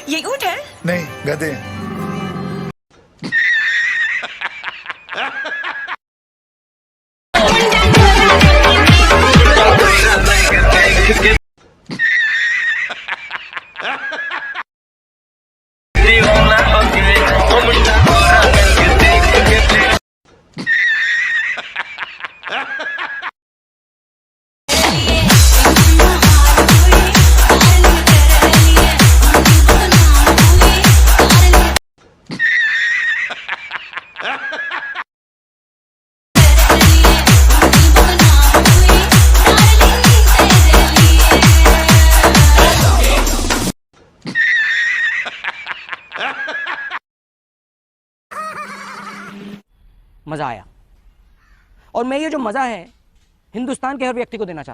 ये ऊँट है? नहीं, गधे। मज़ा आया। और मैं ये जो मज़ा है हिंदुस्तान के हर व्यक्ति को देना चाहता हूँ।